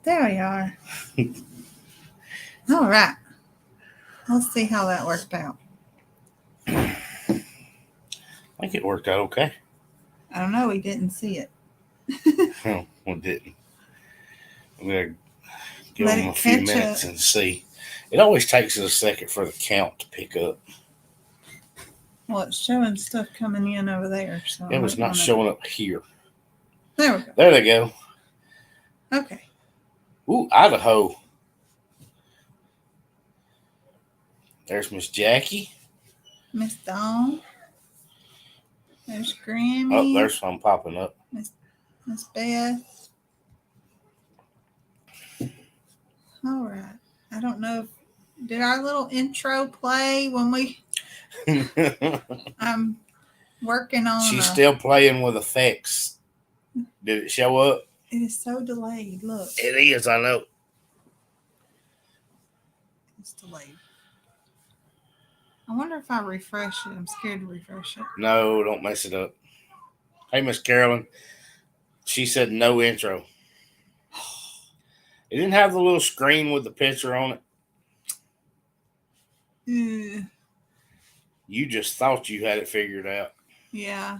There we are. All right. Let's see how that worked out. I think it worked out okay. I don't know. We didn't see it. No, it didn't. I'm going to give Let them it a few catch minutes up. and see. It always takes us a second for the count to pick up. Well, it's showing stuff coming in over there. So It was not showing up here. There we go. There they go. Okay. Ooh, Idaho. There's Miss Jackie. Miss Dawn. There's Oh, Grammy. there's some popping up. Miss Beth. All right. I don't know if did our little intro play when we I'm working on She's still playing with effects. Did it show up? It is so delayed. Look. It is, I know. It's delayed. I wonder if I refresh it. I'm scared to refresh it. No, don't mess it up. Hey, Miss Carolyn. She said no intro. It didn't have the little screen with the picture on it. You just thought you had it figured out. Yeah.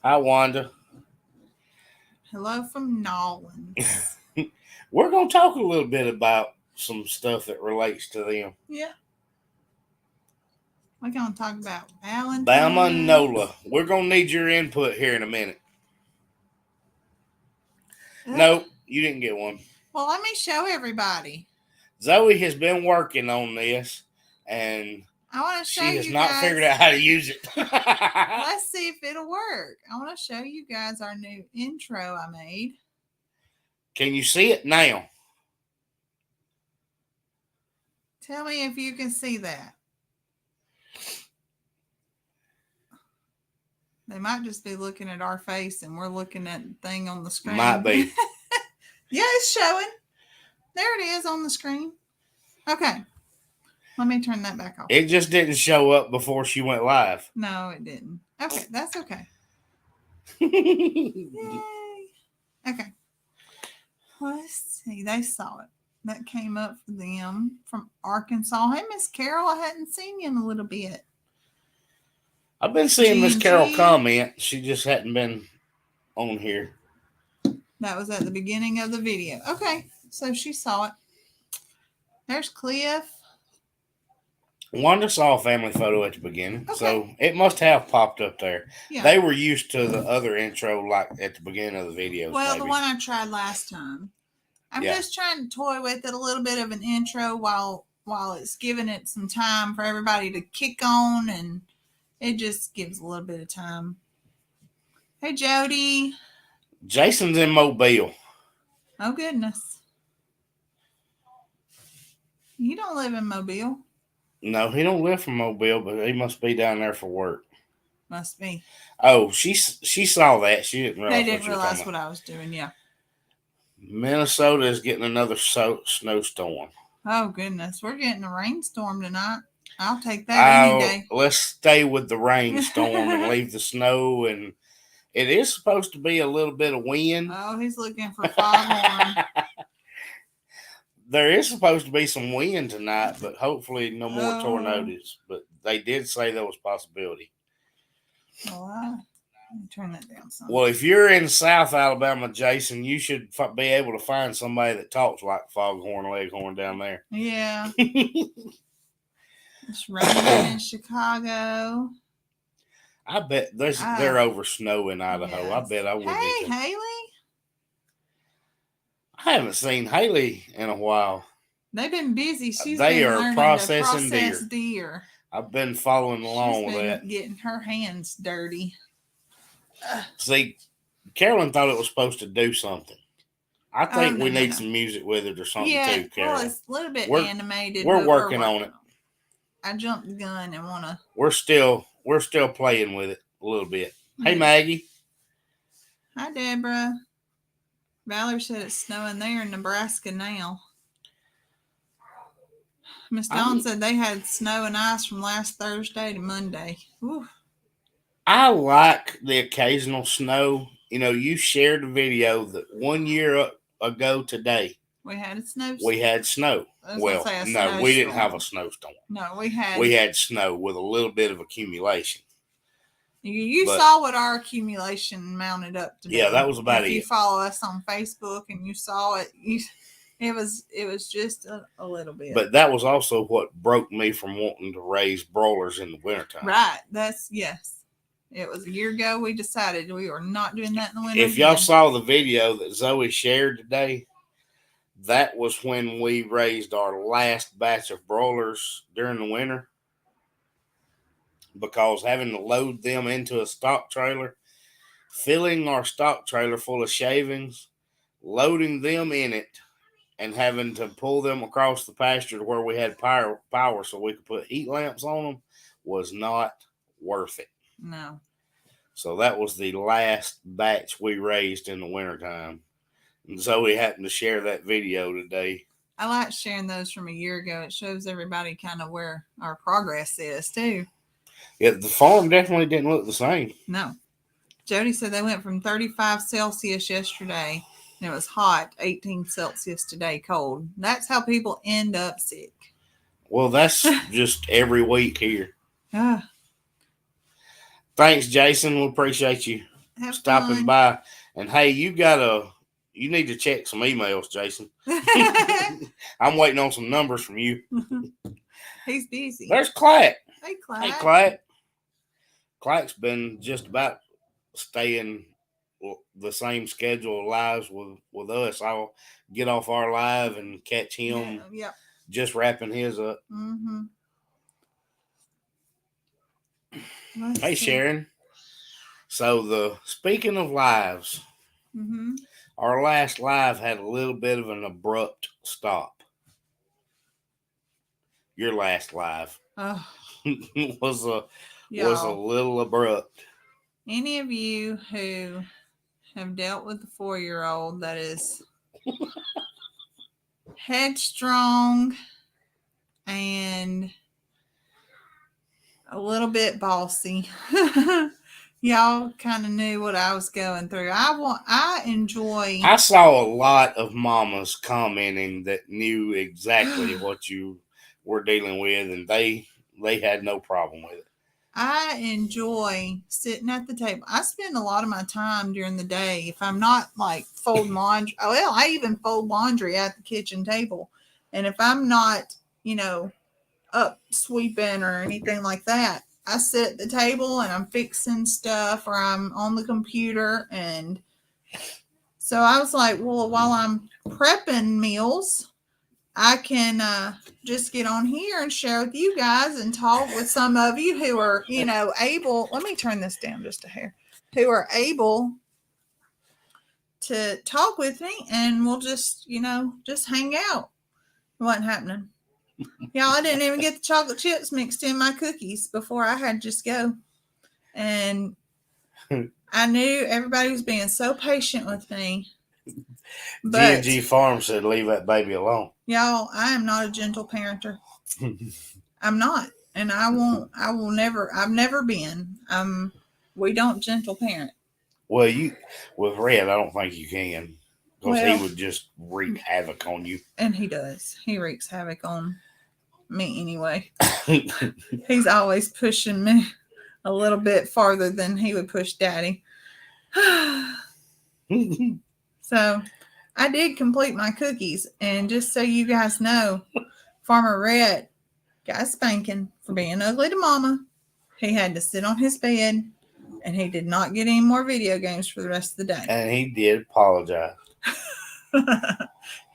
Hi, Wanda. Hello from Nolan. We're going to talk a little bit about some stuff that relates to them. Yeah. We're going to talk about Valentine's. Bama and Nola. We're going to need your input here in a minute. Nope, you didn't get one. Well, let me show everybody. Zoe has been working on this, and I want to show she has you not guys. figured out how to use it. Let's see if it'll work. I want to show you guys our new intro I made. Can you see it now? Tell me if you can see that. They might just be looking at our face and we're looking at the thing on the screen. Might be. Yeah, it's showing. There it is on the screen. Okay. Let me turn that back off. It just didn't show up before she went live. No, it didn't. Okay, that's okay. Yay. Okay. Let's see. They saw it. That came up for them from Arkansas. Hey, Miss Carol, I hadn't seen you in a little bit. I've been seeing Miss Carol comment. She just hadn't been on here. That was at the beginning of the video. Okay, so she saw it. There's Cliff. Wanda saw a family photo at the beginning, Okay. so it must have popped up there. Yeah. They were used to the other intro, like at the beginning of the videos. Well, maybe. the one I tried last time. I'm just trying to toy with it a little bit of an intro while it's giving it some time for everybody to kick on, and it just gives a little bit of time. Hey, Jody. Jason's in Mobile. Oh, goodness. You don't live in Mobile. No, he don't live from Mobile, but he must be down there for work. Must be. Oh, she saw that. She didn't realize. They didn't realize what I was doing. Yeah. Minnesota is getting another snowstorm. Oh, goodness. We're getting a rainstorm tonight. I'll take that any day. Let's stay with the rainstorm and leave the snow. And it is supposed to be a little bit of wind. Oh, he's looking for foghorn. There is supposed to be some wind tonight, but hopefully no more tornadoes. But they did say there was a possibility. Well, let me turn that down some. Well, if you're in South Alabama, Jason, you should be able to find somebody that talks like Foghorn Leghorn down there. Yeah. It's raining in Chicago. I bet they're over snow in Idaho. Yes. I bet I would. Hey, Haley. I haven't seen Haley in a while. They've been busy. They been are processing deer. I've been following along with that. Getting her hands dirty. See, Carolyn thought it was supposed to do something. I think we need no. some music with it or something too, Carolyn. Well, it's a little bit animated. We're working on it. I jumped the gun and want to. We're still playing with it a little bit. Hey, Maggie. Hi, Deborah. Valerie said it's snowing there in Nebraska now. Miss Dawn said they had snow and ice from last Thursday to Monday. Ooh. I like the occasional snow you shared the video that 1 year ago today We had a snowstorm. we had snow. I was Well, gonna say a no, we didn't have snowstorm. a snowstorm. No, we had. We had snow with a little bit of accumulation. You But- saw what our accumulation mounted up to be. Yeah, that was about if it. you follow us on Facebook and you saw it, it was just a little bit. But that was also what broke me from wanting to raise broilers in the wintertime. Right. Yes. It was a year ago we decided we were not doing that in the winter. If y'all again. saw the video that Zoe shared today, that was when we raised our last batch of broilers during the winter. Because having to load them into a stock trailer, filling our stock trailer full of shavings, loading them in it, and having to pull them across the pasture to where we had power so we could put heat lamps on them was not worth it. No. So that was the last batch we raised in the wintertime. And Zoe happened to share that video today. I like sharing those from a year ago. It shows everybody kind of where our progress is too. Yeah, the farm definitely didn't look the same. No. Jody said they went from 35 Celsius yesterday, and it was hot, 18 Celsius today, cold. That's how people end up sick. Well, that's just every week here. Ah, Thanks, Jason. We appreciate you have stopping fun. by. And hey, you need to check some emails, Jason. I'm waiting on some numbers from you. He's busy. There's Clack. Hey, Clyde. Hey, Clack. Clack's been just about staying the same schedule of lives with us. I'll get off our live and catch him Yeah. just wrapping his up. Mm-hmm. Hey, Sharon. So speaking of lives, Mm-hmm. our last live had a little bit of an abrupt stop. Your last live Oh, was a y'all. little abrupt. Any of you who have dealt with a 4-year-old that is headstrong and a little bit bossy, y'all kind of knew what I was going through. I enjoy. I saw a lot of mamas commenting that knew exactly what you were dealing with, and they had no problem with it. I enjoy sitting at the table. I spend a lot of my time during the day. If I'm not like folding laundry, I even fold laundry at the kitchen table. And if I'm not, up sweeping or anything like that, I sit at the table and I'm fixing stuff or I'm on the computer. And so I was like, well, while I'm prepping meals, I can just get on here and share with you guys and talk with some of you who are, able. Let me turn this down just a hair. Who are able to talk with me, and we'll just, just hang out. It wasn't happening. Y'all, I didn't even get the chocolate chips mixed in my cookies before I had to just go. And I knew everybody was being so patient with me. But G&G Farm said, leave that baby alone. Y'all, I am not a gentle parenter. I'm not. And I will never, I've never been. We don't gentle parent. Well, with Red, I don't think you can. Because Well, he would just wreak havoc on you. And he does. He wreaks havoc on me anyway. He's always pushing me a little bit farther than he would push Daddy. So I did complete my cookies. And just so you guys know, Farmer Red got a spanking for being ugly to Mama. He had to sit on his bed, and he did not get any more video games for the rest of the day. And he did apologize.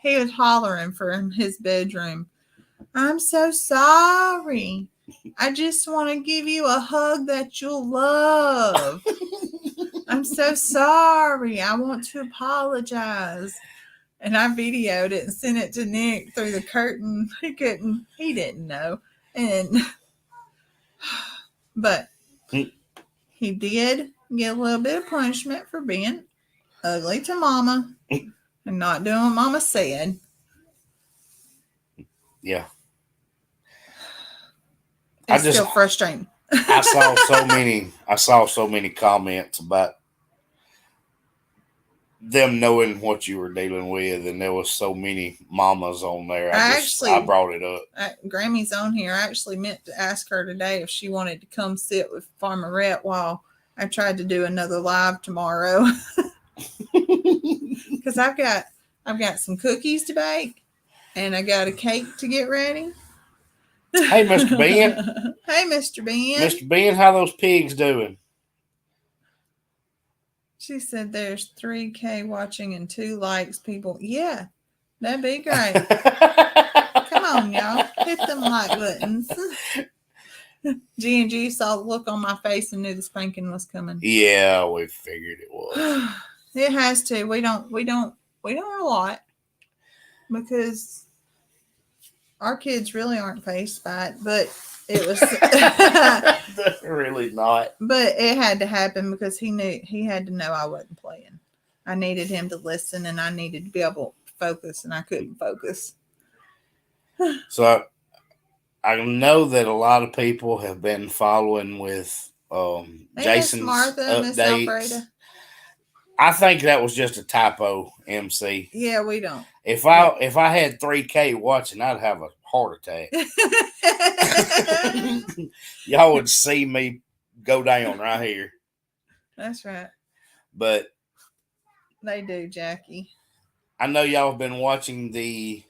He was hollering from his bedroom, I'm so sorry. I just want to give you a hug that you'll love. I'm so sorry. I want to apologize. And I videoed it and sent it to Nick through the curtain. He didn't know. But he did get a little bit of punishment for being ugly to Mama and not doing what Mama said. Yeah. It's still frustrating. I saw so many comments about them knowing what you were dealing with, and there was so many mamas on there. I I brought it up. Grammy's on here. I actually meant to ask her today if she wanted to come sit with Farmer Rhett while I tried to do another live tomorrow. Because I've got some cookies to bake, and I got a cake to get ready. Hey, Mr. Ben. Hey, Mr. Ben. Mr. Ben, how those pigs doing? She said there's 3K watching and 2 likes, people. Yeah, that'd be great. Come on, y'all. Hit them like buttons. G&G saw the look on my face and knew the spanking was coming. Yeah, we figured it was. It has to. We don't a lot because our kids really aren't faced by it, but it was really not. But it had to happen because he had to know I wasn't playing. I needed him to listen, and I needed to be able to focus, and I couldn't focus. So I know that a lot of people have been following with Jason's Martha, Miss updates. I think that was just a typo, MC. Yeah, we don't. If I had 3K watching, I'd have a heart attack. Y'all would see me go down right here. That's right. But they do, Jackie. I know y'all have been watching the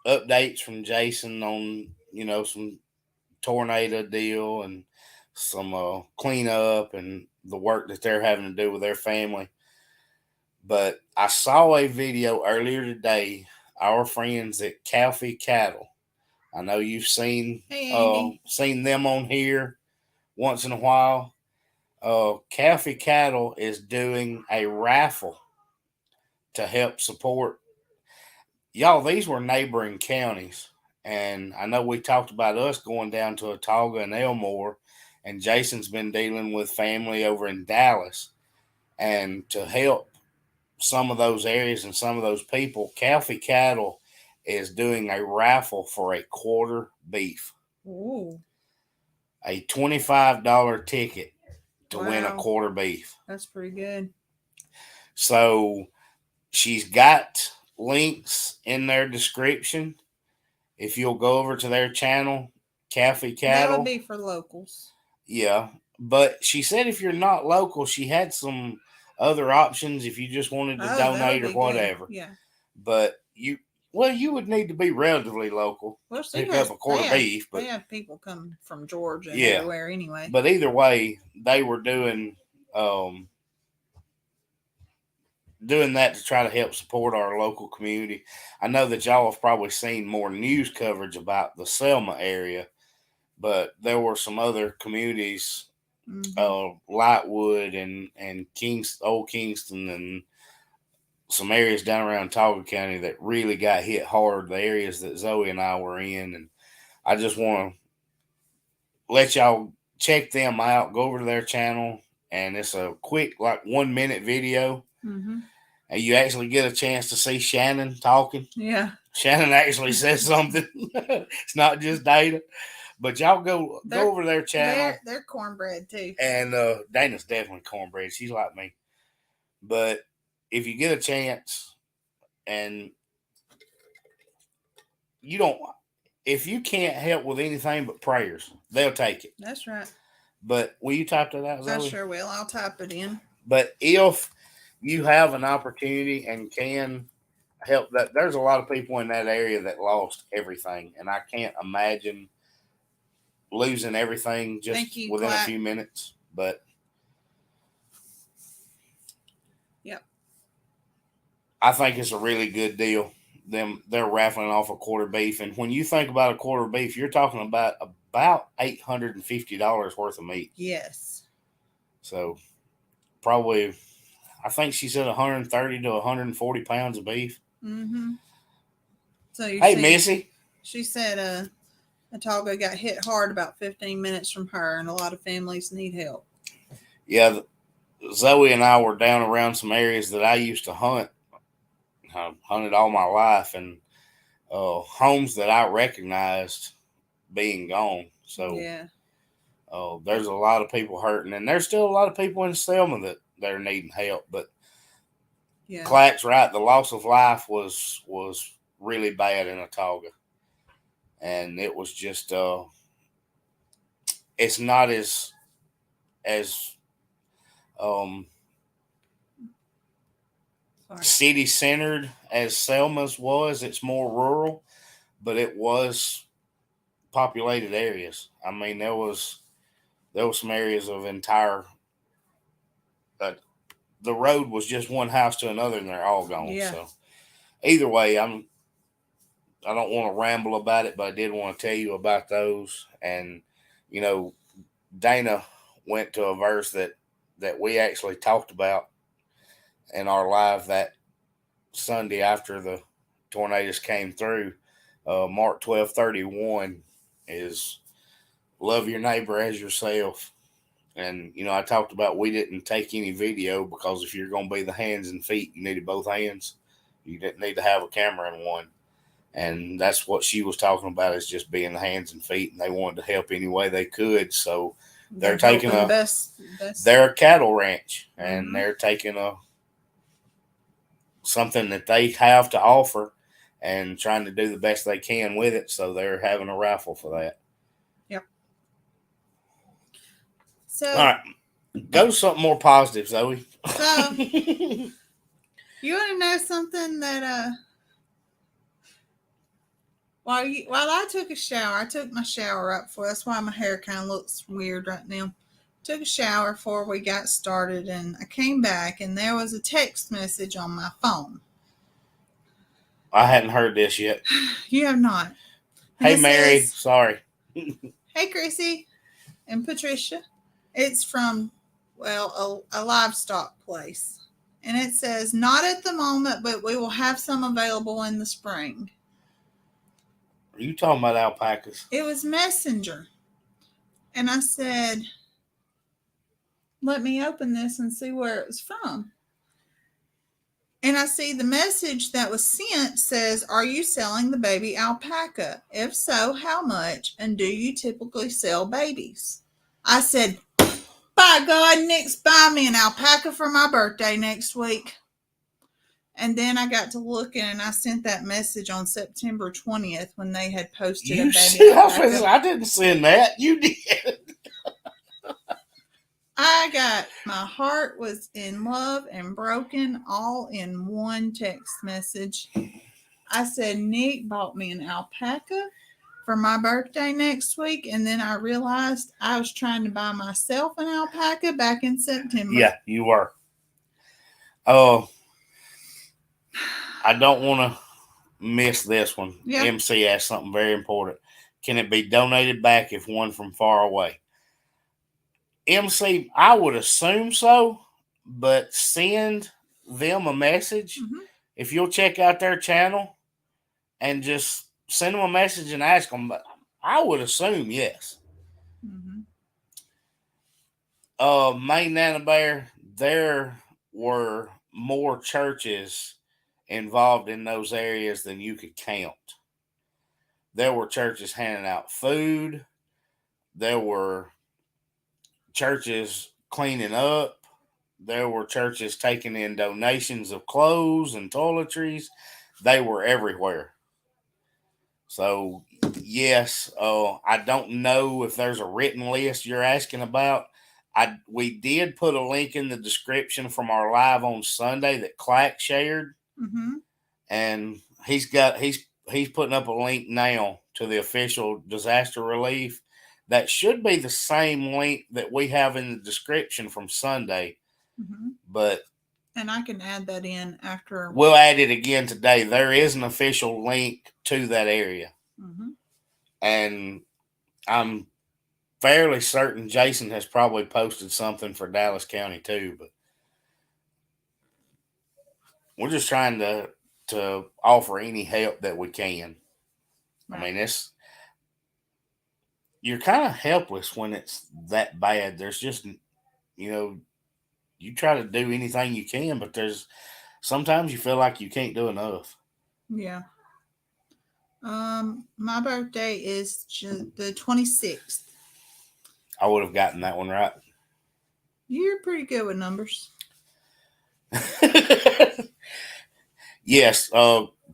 updates from Jason on, some tornado deal and some cleanup and the work that they're having to do with their family. But I saw a video earlier today, our friends at Calfee Cattle. I know you've seen them on here once in a while. Calfee Cattle is doing a raffle to help support. Y'all, these were neighboring counties. And I know we talked about us going down to Autauga and Elmore. And Jason's been dealing with family over in Dallas. And to help some of those areas and some of those people, Calfee Cattle is doing a raffle for a quarter beef. Ooh. A $25 ticket to win a quarter beef. That's pretty good. So she's got links in their description. If you'll go over to their channel, Calfee Cattle. That would be for locals. Yeah. But she said if you're not local, she had some other options if you just wanted to donate or whatever. Good. Yeah. But you would need to be relatively local. Well, pick up a quarter beef. But they have people come from Georgia and everywhere anyway. But either way, they were doing that to try to help support our local community. I know that y'all have probably seen more news coverage about the Selma area, but there were some other communities, Lightwood and Old Kingston, and some areas down around Autauga County that really got hit hard, the areas that Zoe and I were in. And I just want to let y'all check them out. Go over to their channel, and it's a quick, 1 minute video. Mm-hmm. And you actually get a chance to see Shannon talking. Yeah. Shannon actually says something. It's not just Dana. But y'all go over to their channel. They're cornbread too. And Dana's definitely cornbread. She's like me. But if you get a chance and if you can't help with anything but prayers, they'll take it. That's right. But will you type that out, Zoe? I sure will. I'll type it in. But if you have an opportunity and can help that, there's a lot of people in that area that lost everything. And I can't imagine losing everything just within a few minutes. But yep, I think it's a really good deal. They're raffling off a quarter beef. And when you think about a quarter beef, you're talking about $850 worth of meat. Yes. So probably, I think she said 130 to 140 pounds of beef. Mm-hmm. So Missy. She said Autauga got hit hard about 15 minutes from her, and a lot of families need help. Yeah, Zoe and I were down around some areas that I used to hunt. I've hunted all my life, and homes that I recognized being gone. So yeah, there's a lot of people hurting, and there's still a lot of people in Selma that are needing help. But Yeah. Clack's right. The loss of life was really bad in Autauga, and it was just it's not as um Sorry. city centered as Selma's was. It's more rural, but it was populated areas. I mean, there was some areas of entire. The road was just one house to another, and they're all gone. Yeah. So either way, I don't want to ramble about it, but I did want to tell you about those. And you know, Dana went to a verse that we actually talked about in our live that Sunday after the tornadoes came through. Mark 12:31 is love your neighbor as yourself. And I talked about we didn't take any video because if you're going to be the hands and feet, you needed both hands. You didn't need to have a camera in one. And that's what she was talking about, is just being the hands and feet, and they wanted to help any way they could. So they're taking they're a cattle ranch, and they're taking something that they have to offer and trying to do the best they can with it. So they're having a raffle for that. Yep. So all right, go to something more positive, Zoe. So you want to know something that while I took a shower, I took my shower up for. That's why my hair kind of looks weird right now. Took a shower before we got started, and I came back, and there was a text message on my phone. I hadn't heard this yet. You have not. Hey, Mary. Sorry. Hey, Chrissy and Patricia. It's from, well, a livestock place. And it says, not at the moment, but we will have some available in the spring. Are you talking about alpacas? It was Messenger. And I said, let me open this and see where it was from. And I see the message that was sent says, are you selling the baby alpaca? If so, how much? And do you typically sell babies? I said, by God, Nick's buy me an alpaca for my birthday next week. And then I got to looking, and I sent that message on September 20th when they had posted a baby alpaca. I didn't send that. You did. My heart was in love and broken all in one text message. I said, Nick bought me an alpaca for my birthday next week. And then I realized I was trying to buy myself an alpaca back in September. Yeah, you were. Oh, I don't want to miss this one. Yeah. MC asked something very important. Can it be donated back if one from far away? MC, I would assume so, but send them a message. Mm-hmm. If you'll check out their channel and just send them a message and ask them, but I would assume yes. Mm-hmm. Main Nana Bear, there were more churches involved in those areas than you could count. There were churches handing out food. There were churches cleaning up. There were churches taking in donations of clothes and toiletries. They were everywhere. So, yes, I don't know if there's a written list you're asking about. We did put a link in the description from our live on Sunday that Clack shared. Mm-hmm. And he's putting up a link now to the official disaster relief. That should be the same link that we have in the description from Sunday. Mm-hmm. And I can add that in after. We'll add it again today. There is an official link to that area. Mm-hmm. And I'm fairly certain Jason has probably posted something for Dallas County too. But we're just trying to offer any help that we can. Right. I mean, you're kind of helpless when it's that bad. There's just, you try to do anything you can, but sometimes you feel like you can't do enough. Yeah. My birthday is the 26th. I would have gotten that one right. You're pretty good with numbers. Yes,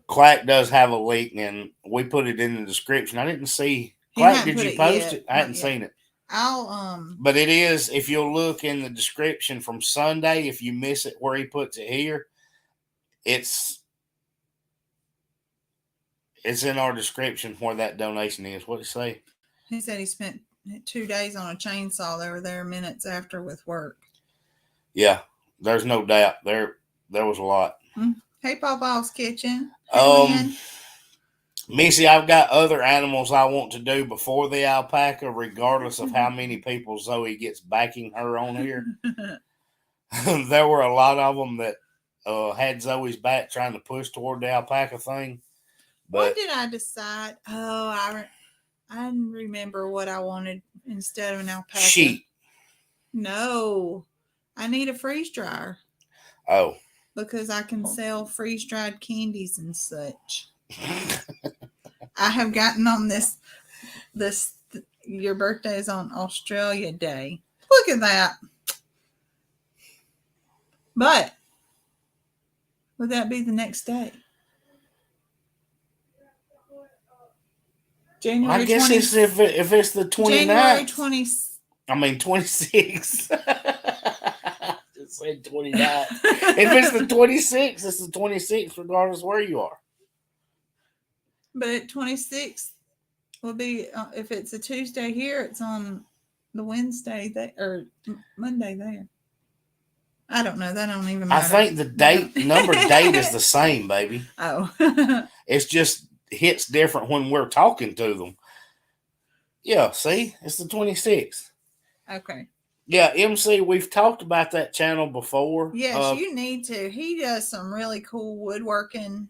Clack does have a link, and we put it in the description. I didn't see He Clack. hadn't Did put you it post yet. it? I Not hadn't yet. seen it. I'll But it is, if you'll look in the description from Sunday, if you miss it where he puts it here, it's in our description where that donation is. What did it say? He said he spent 2 days on a chainsaw. They were there minutes after with work. Yeah, there's no doubt. There was a lot. Hey, Pawpaw's Kitchen. Hey, Lynn. Missy, I've got other animals I want to do before the alpaca, regardless of how many people Zoe gets backing her on here. There were a lot of them that had Zoe's back trying to push toward the alpaca thing. But what did I decide? Oh, I remember what I wanted instead of an alpaca. sheep. No, I need a freeze dryer. Oh. Because I can sell freeze dried candies and such. I have gotten on this. Your birthday is on Australia Day. Look at that. But would that be the next day? January I guess 20, it's if it's the 29th. January 20. I mean 26. Just said 29. If it's the 26th, it's the 26th, regardless where you are. But 26th will be if it's a Tuesday here, it's on the Wednesday or Monday there. I don't know. That don't even matter. I think the date is the same, baby. Oh. It's just hits different when we're talking to them. Yeah, see? It's the 26th. Okay. Yeah, MC, we've talked about that channel before. Yes, you need to. He does some really cool woodworking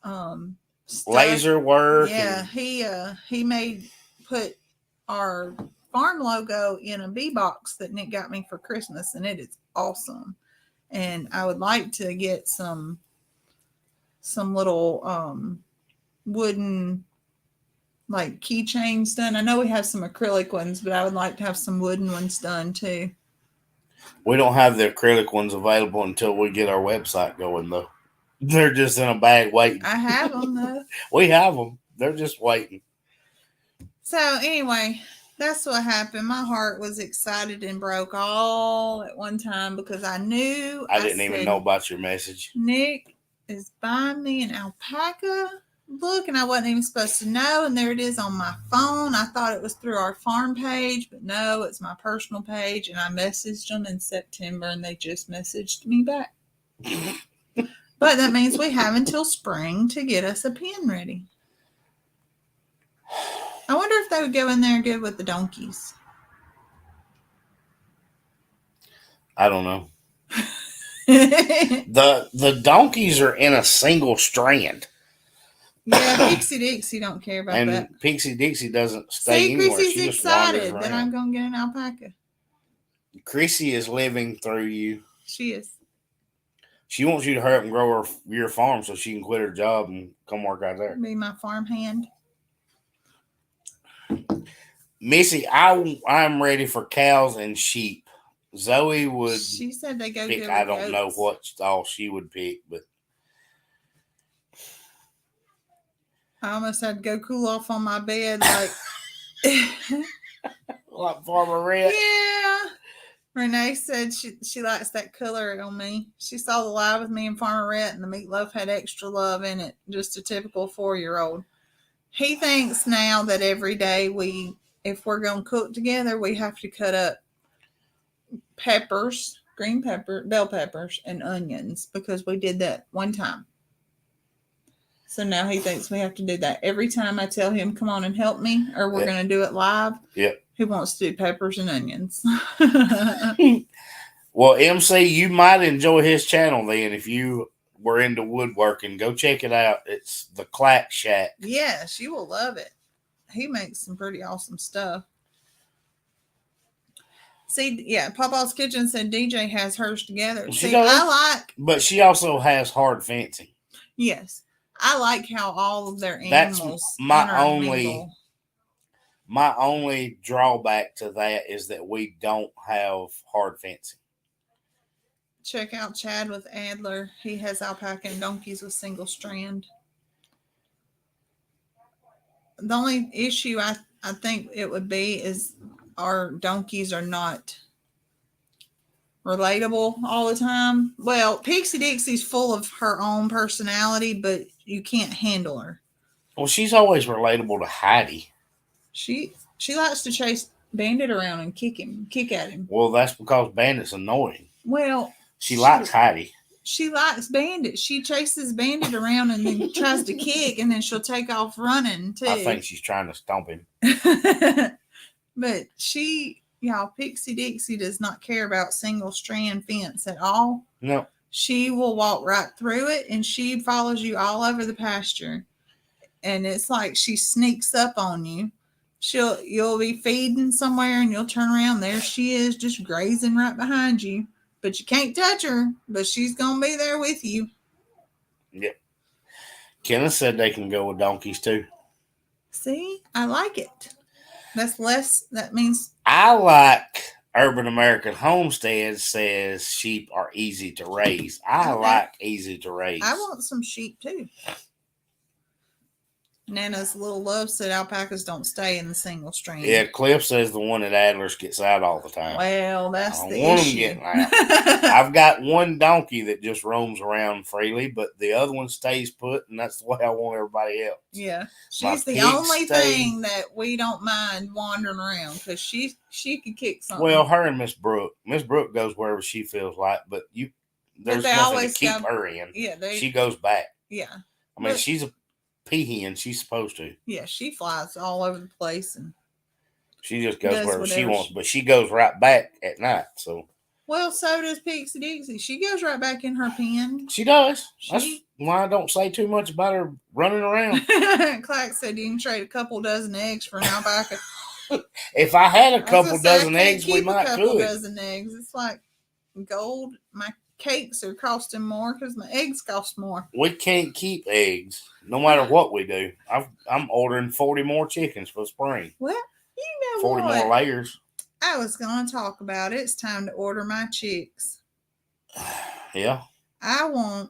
stuff. Laser work. Yeah, he put our farm logo in a bee box that Nick got me for Christmas, and it is awesome. And I would like to get some little wooden like keychains done. I know we have some acrylic ones, but I would like to have some wooden ones done too. We don't have the acrylic ones available until we get our website going, though. They're just in a bag waiting. I have them though. We have them. They're just waiting. So anyway, that's what happened. My heart was excited and broke all at one time because I knew I didn't even know about your message. Nick is buying me an alpaca. Look, and I wasn't even supposed to know, and there it is on my phone. I thought it was through our farm page, but no, it's my personal page, and I messaged them in September, and they just messaged me back. But that means we have until spring to get us a pen ready. I wonder if they would go in there good with the donkeys. I don't know. The donkeys are in a single strand. Yeah, Pixie Dixie don't care about that. And Pixie Dixie doesn't stay anywhere. Chrissy's She just wanders excited that around. I'm going to get an alpaca. Chrissy is living through you. She is. She wants you to hurry up and grow your farm so she can quit her job and come work out there. Be my farm hand. Missy, I'm ready for cows and sheep. Zoe would. She said they go pick, good. I don't know what all she would pick, but I almost had to go cool off on my bed, like Farmer Red. Yeah. Renee said she likes that color on me. She saw the live with me and Farmer Rhett, and the meatloaf had extra love in it. Just a typical 4-year-old. He thinks now that every day if we're going to cook together, we have to cut up peppers, green pepper, bell peppers, and onions because we did that one time. So now he thinks we have to do that every time I tell him, come on and help me, or we're going to do it live. Yep. He wants to do peppers and onions. Well, MC, you might enjoy his channel then if you were into woodworking. Go check it out. It's the Clack Shack. Yes, you will love it. He makes some pretty awesome stuff. See, yeah, Pawpaw's Kitchen said DJ has hers together. She See, does, but she also has hard fencing. Yes. I like how all of their animals. That's my only drawback to that is that we don't have hard fencing. check out Chad with Adler. He has alpaca and donkeys with single strand. The only issue I think it would be is our donkeys are not relatable all the time. Well, Pixie Dixie's full of her own personality, but you can't handle her. Well, she's always relatable to Heidi. She likes to chase Bandit around and kick at him. Well, that's because Bandit's annoying. Well, she likes Heidi. She likes Bandit. She chases Bandit around and then tries to kick, and then she'll take off running too. I think she's trying to stomp him. But y'all, Pixie Dixie does not care about single strand fence at all. No. She will walk right through it, and she follows you all over the pasture. And it's like she sneaks up on you. You'll be feeding somewhere, and you'll turn around. There she is, just grazing right behind you. But you can't touch her. But she's gonna be there with you. Yep. Kenneth said they can go with donkeys too. See, I like it. That's less. That means I like Urban American Homestead says sheep are easy to raise. I like easy to raise. I want some sheep too. Nana's Little Love said alpacas don't stay in the single strand. Yeah, Cliff says the one at Adler's gets out all the time. Well, that's the want issue. Them getting out. I've got one donkey that just roams around freely, but the other one stays put, and that's the way I want everybody else. Yeah, she's the only thing that we don't mind wandering around because she could kick something. Well, her and Miss Brooke goes wherever she feels like, but there's nothing to keep her in. Yeah, she goes back. Yeah, I mean, she's a peahen. She's supposed to. Yeah, she flies all over the place and she just goes wherever she wants, but she goes right back at night. So. Well, so does Pixie Dixie. She goes right back in her pen. She does. That's why I don't say too much about her running around. Clark said you can trade a couple dozen eggs for an alpaca. If I had a couple dozen eggs, we might could. A couple dozen eggs. It's like gold. My cakes are costing more because my eggs cost more. We can't keep eggs no matter what we do. I'm ordering 40 more chickens for spring. Well, you know 40 more layers. I was going to talk about it. It's time to order my chicks. Yeah. I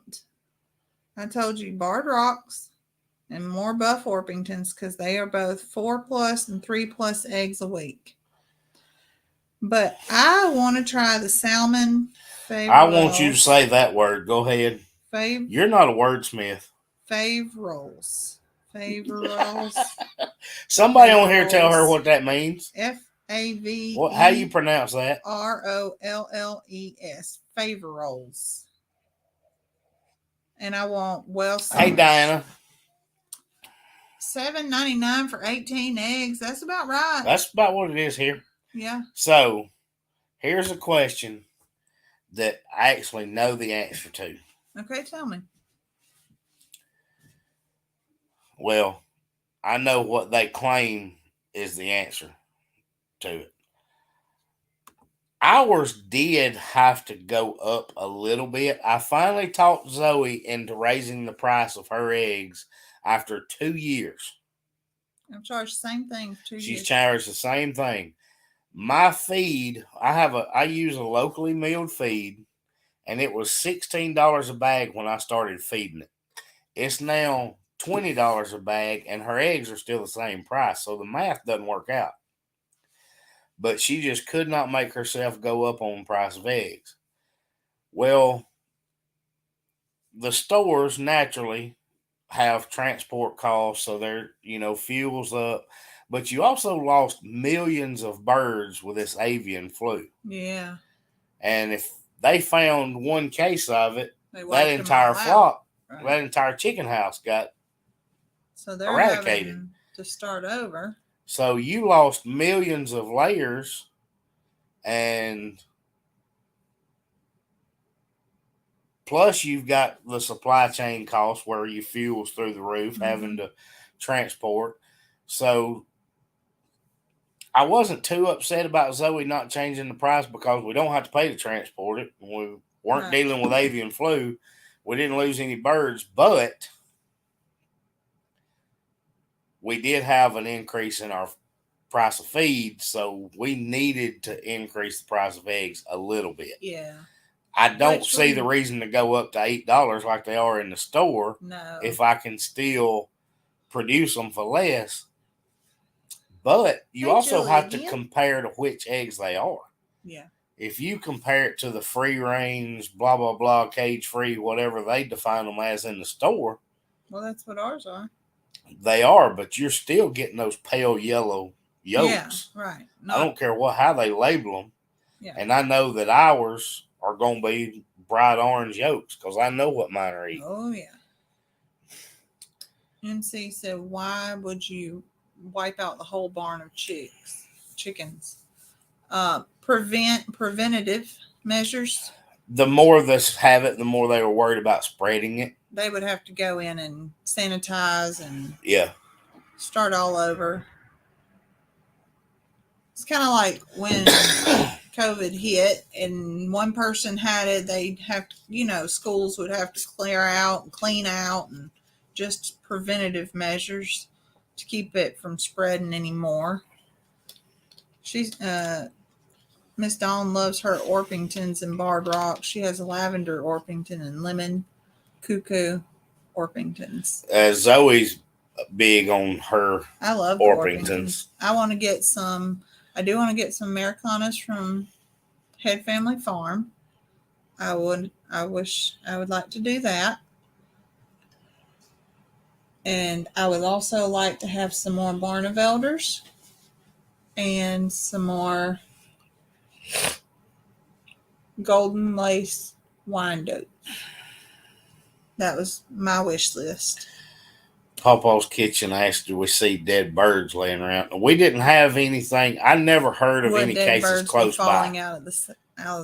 told you Barred Rocks and more Buff Orpingtons because they are both 4+ and 3+ eggs a week. But I want to try the salmon fave I rolls. want you to say that word. Go ahead. You're not a wordsmith. Fave rolls. Fave rolls. Somebody on here tell her what that means. FAV. What? How do you pronounce that? ROLLES. Favor rolls. And I want Hey Diana. $7.99 for 18 eggs. That's about right. That's about what it is here. Yeah. So here's a question that I actually know the answer to. Okay, tell me. Well, I know what they claim is the answer to it. Ours did have to go up a little bit. I finally talked Zoe into raising the price of her eggs after 2 years. I'm charged the same thing. She's charged the same thing. My feed, I use a locally milled feed, and it was $16 a bag when I started feeding it. It's now $20 a bag, and her eggs are still the same price, so the math doesn't work out. But she just could not make herself go up on the price of eggs. Well, the stores naturally have transport costs, so their fuel's up. But you also lost millions of birds with this avian flu. Yeah. And if they found one case of it, that entire flock, right, that entire chicken house got eradicated. Having to start over. So you lost millions of layers, and plus you've got the supply chain costs where your fuel's through the roof, having to transport. So I wasn't too upset about Zoe not changing the price because we don't have to pay to transport it. We weren't dealing with avian flu. We didn't lose any birds, but we did have an increase in our price of feed, so we needed to increase the price of eggs a little bit. Yeah. I don't Which see the one? reason to go up to $8 like they are in the store No. if I can still produce them for less. But you Hey, also Julie, have to again? compare to which eggs they are. Yeah. If you compare it to the free range, blah, blah, blah, cage free, whatever they define them as in the store, Well, that's what ours are. they are, but you're still getting those pale yellow yolks. Yeah, right. I don't care how they label them. Yeah. And I know that ours are going to be bright orange yolks because I know what mine are eating. Oh, yeah. NC said, why would you wipe out the whole barn of chickens? Preventative measures. The more this have it, the more they were worried about spreading it. They would have to go in and sanitize and Yeah. start all over. It's kind of like when COVID hit and one person had it, they'd have to, schools would have to clear out and clean out and just preventative measures to keep it from spreading anymore. She's Miss Dawn loves her Orpingtons and Barred Rock. She has a lavender Orpington and lemon cuckoo Orpingtons. Zoe's big on her I love Orpingtons. I want to get some. I do want to get some Americanas from Head Family Farm. I wish I would like to do that. And I would also like to have some more Barnevelders and some more Golden Lace Wyandotte. That was my wish list. Papa's Kitchen asked, do we see dead birds laying around? We didn't have anything. I never heard of any dead cases birds close falling by. out of the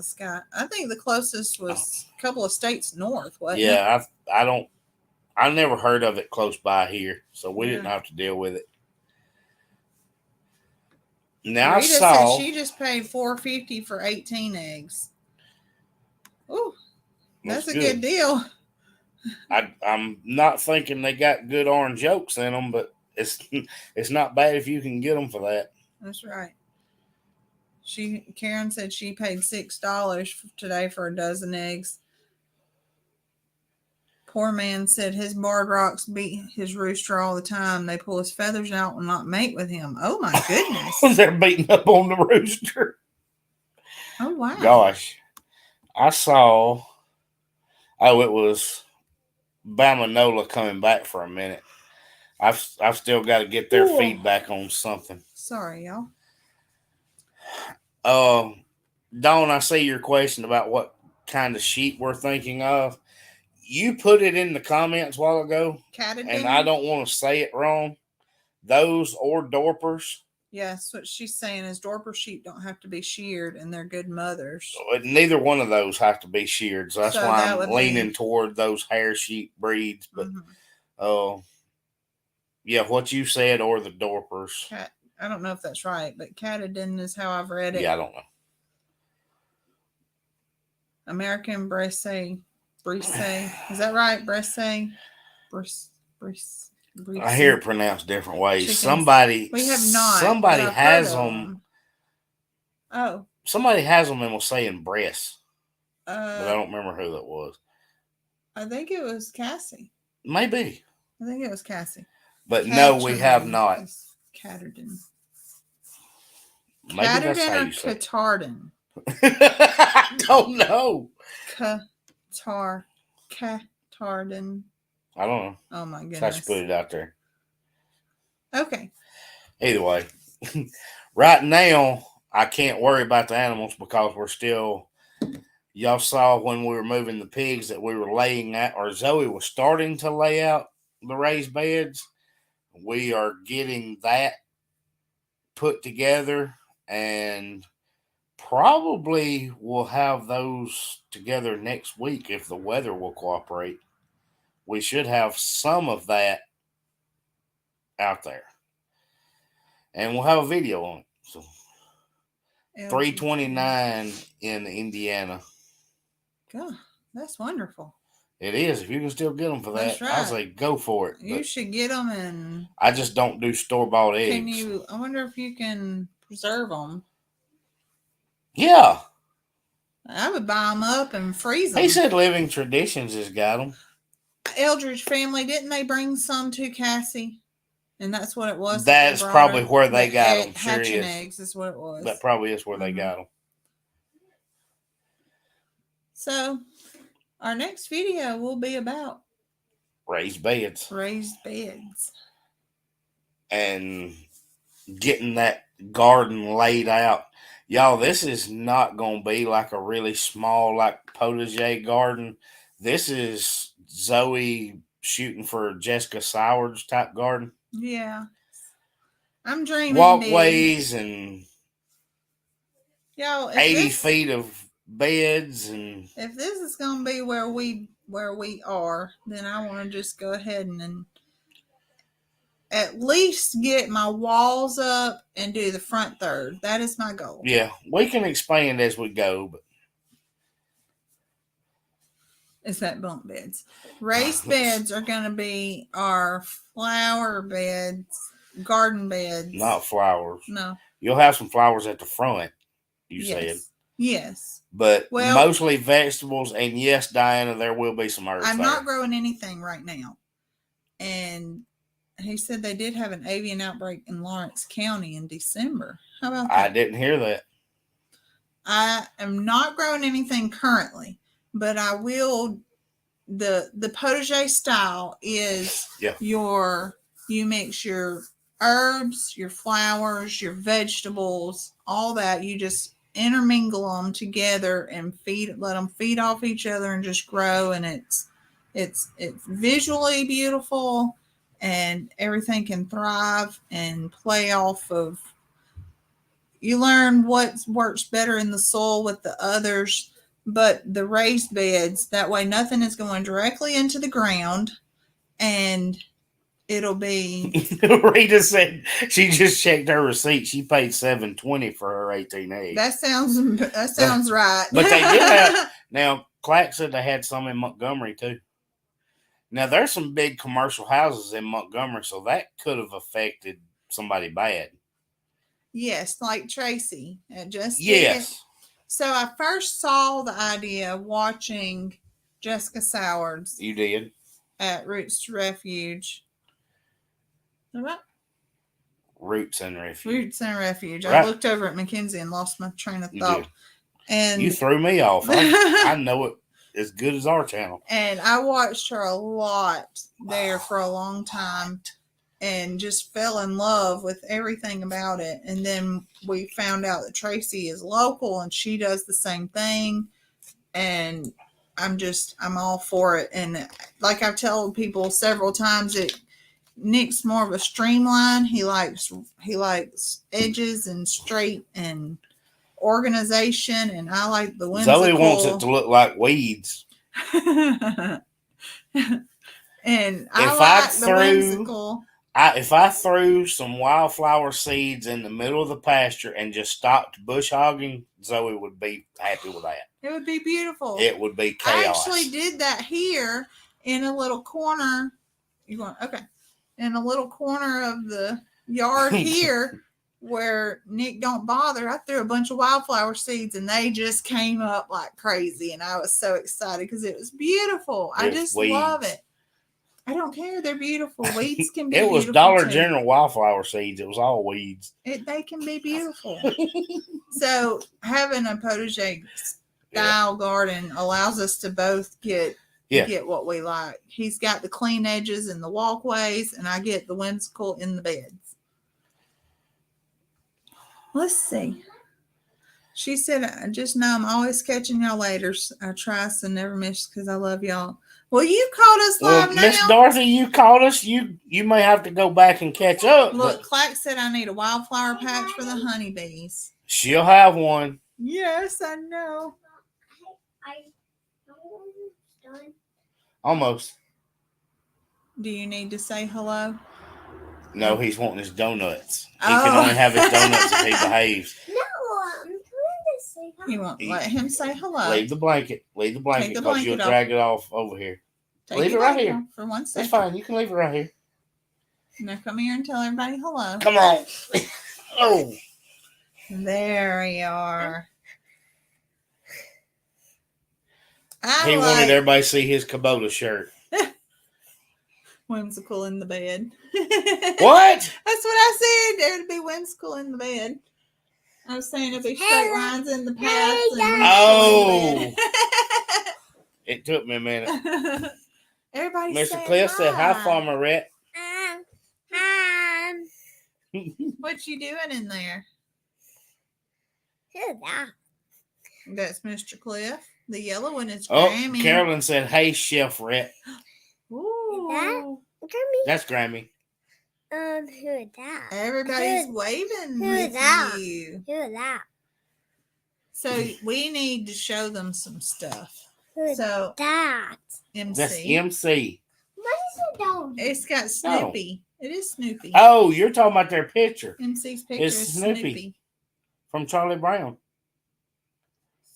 sky. I think the closest was a couple of states north, wasn't it? Yeah, I never heard of it close by here, so we didn't have to deal with it. Now Rita said she just paid $4.50 for 18 eggs. Ooh, that's a good deal. I'm not thinking they got good orange yolks in them, but it's not bad if you can get them for that. That's right. Karen said she paid $6 today for a dozen eggs. Poor man said his Barred Rocks beat his rooster all the time. They pull his feathers out and not mate with him. Oh my goodness. They're beating up on the rooster. Oh wow. Gosh. I saw it was Bama Nola coming back for a minute. I've still got to get their feedback on something. Sorry, y'all. Dawn, I see your question about what kind of sheep we're thinking of. You put it in the comments a while ago, and I don't want to say it wrong. Those or Dorpers. Yes, what she's saying is Dorper sheep don't have to be sheared, and they're good mothers. Neither one of those have to be sheared, so that's why I'm leaning toward those hair sheep breeds. But, yeah, what you said or the Dorpers. I don't know if that's right, but Catadin is how I've read it. Yeah, I don't know. American Brise. Is that right? Brise? I hear it pronounced different ways. Chickens. Somebody has them. Oh. Somebody has them and was saying breasts. But I don't remember who that was. I think it was Cassie. Maybe. I think it was Cassie. But no, we have not. Catardin. Maybe that's how you say it. Catardin. I don't know. Catardin. I don't know. Oh my goodness. I just put it out there. Okay. Either way, right now I can't worry about the animals because we're still. Y'all saw when we were moving the pigs that we were laying out, or Zoe was starting to lay out the raised beds. We are getting that put together, and probably we'll have those together next week if the weather will cooperate. We should have some of that out there. And we'll have a video on it. So $329 in Indiana. God, that's wonderful. It is. If you can still get them for that, right. I say go for it. You should get them, and I just don't do store-bought eggs. I wonder if you can preserve them. Yeah. I would buy them up and freeze them. He said Living Traditions has got them. Eldridge family, didn't they bring some to Cassie? And that's what it was. That's probably where they got them. Sure hatching is. eggs is what it was. That probably is where they got them. So, our next video will be about Raised beds. Raised beds. And getting that garden laid out. Y'all, this is not going to be like a really small, like potager garden. This is Zoe shooting for Jessica Sowers type garden. Yeah. I'm dreaming. Walkways and y'all, 80 feet of beds. And if this is going to be where we are, then I want to just go ahead and at least get my walls up and do the front third. That is my goal. Yeah, we can expand as we go, but it's that bunk beds. Raised beds are going to be our flower beds, garden beds. Not flowers. No. You'll have some flowers at the front, you said. Yes. But mostly vegetables, and yes, Diana, there will be some herbs. I'm not growing anything right now. And he said they did have an avian outbreak in Lawrence County in December. How about that? I didn't hear that. I am not growing anything currently, but I will. The potager style is you mix your herbs, your flowers, your vegetables, all that. You just intermingle them together and let them feed off each other and just grow. And it's visually beautiful. And everything can thrive and play off of. You learn what works better in the soil with the others, but the raised beds, that way nothing is going directly into the ground, and it'll be. Rita said she just checked her receipt. She paid $7.20 for her 18 eggs. That sounds right. But they did have. Now, Clack said they had some in Montgomery too. Now, there's some big commercial houses in Montgomery, so that could have affected somebody bad. Yes, like Tracy. Yes. So I first saw the idea watching Jessica Sowers. You did? At Roots Refuge. What? Roots and Refuge. Roots and Refuge. Right. I looked over at Mackenzie and lost my train of thought. And you threw me off. I know it as good as our channel. And I watched her a lot there for a long time and just fell in love with everything about it. And then we found out that Tracy is local and she does the same thing. And I'm all for it. And like I've told people several times, Nick's more of a streamline. He likes edges and straight and organization, and I like the whimsical. Zoe wants it to look like weeds. And the whimsical. If I threw some wildflower seeds in the middle of the pasture and just stopped bush hogging, Zoe would be happy with that. It would be beautiful. It would be chaos. I actually did that here in a little corner. In a little corner of the yard here where Nick don't bother. I threw a bunch of wildflower seeds and they just came up like crazy. And I was so excited because it was beautiful. I just love it. I don't care. They're beautiful. Weeds can be beautiful. It was Dollar General wildflower seeds. It was all weeds. They can be beautiful. So having a potager style garden allows us to both get what we like. He's got the clean edges in the walkways, and I get the whimsical in the beds. Let's see. She said, I just know I'm always catching y'all later. I try so never miss because I love y'all. Well, you called us live now. Miss Dorothy, you called us. You may have to go back and catch up. Look, Clack said I need a wildflower patch for the honeybees. She'll have one. Yes, I know. Almost. Do you need to say hello? No, he's wanting his donuts. He can only have his donuts if he behaves. No, I'm trying to say hi. You won't let him say hello. Leave the blanket. Leave the blanket because you'll drag it off over here. Leave it right here. For 1 second. It's fine. You can leave it right here. Now come here and tell everybody hello. Come on. Oh. There you are. He like wanted everybody to see his Kubota shirt. whimsical in the bed. What? That's what I said. There would be whimsical in the bed. I was saying it'd be straight lines in the paths and Oh. whimsical in the It took me a minute. bed. Everybody Mr. Cliff said, "Hi, Farmer Rhett." What you doing in there? Who's that? That's Mr. Cliff. The yellow one is Oh, Grammy. Carolyn said, "Hey, Chef Rhett." Ooh. Grammy? That's Grammy. Who is that? Everybody's Who- waving who with that? you. Who is that? So we need to show them some stuff. Who is So that? MC. That's MC. What is it down? It's got Snoopy. It is Snoopy. Oh, you're talking about their picture MC's picture It's is Snoopy. Snoopy. from Charlie Brown.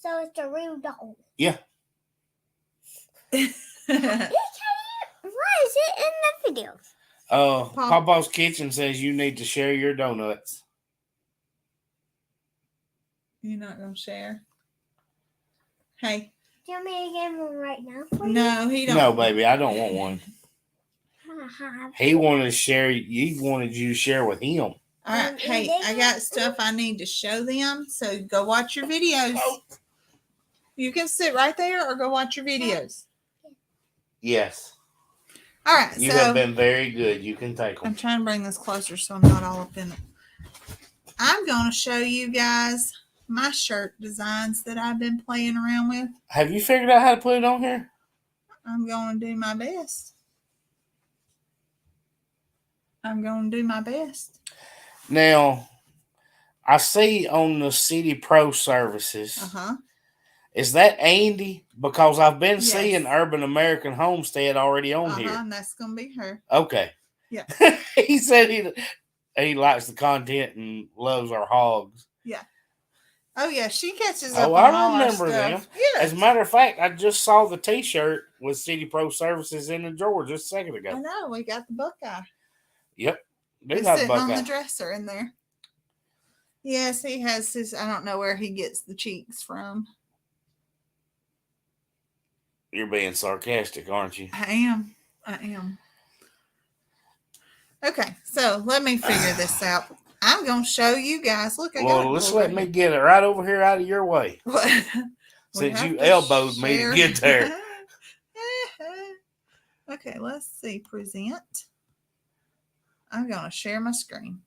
So it's a real doll. Yeah. Why is it in the video? Papa's Kitchen says you need to share your donuts. You're not gonna share. Hey, Do you want me to get one right now for you? no, he don't. No, baby, I don't want one. Haha. He wanted to share. He wanted you to share with him. All right, hey, I got stuff I need to show them. So go watch your videos. Oh. You can sit right there or go watch your videos. Yes, All right, you so have been very good. You can take I'm them. trying to bring this closer so I'm not all up in it. I'm going to show you guys my shirt designs that I've been playing around with. Have you figured out how to put it on here? I'm going to do my best. I'm going to do my best. Now, I see on the City Pro Services. Uh-huh. Is that Andy? Because I've been Yes. seeing Urban American Homestead already on here. And that's going to be her. Okay. Yeah. He said he likes the content and loves our hogs. Oh, yeah, she catches up Oh, on I all our remember stuff. them. Yeah. As a matter of fact, I just saw the T-shirt with City Pro Services in the drawer just a second I ago. know, we got the Buckeye. Yep. Do It's have sitting on the Buckeye. dresser in there. Yes, he has his, I don't know where he gets the cheeks from. You're being sarcastic, aren't you? I am. Okay, so let me figure this out. I'm going to show you guys. Look, I got Well, it let's over let me here. get it right over here out of your way. What? We Since have you to elbowed me to share. get there. Okay, let's see. Present. I'm going to share my screen.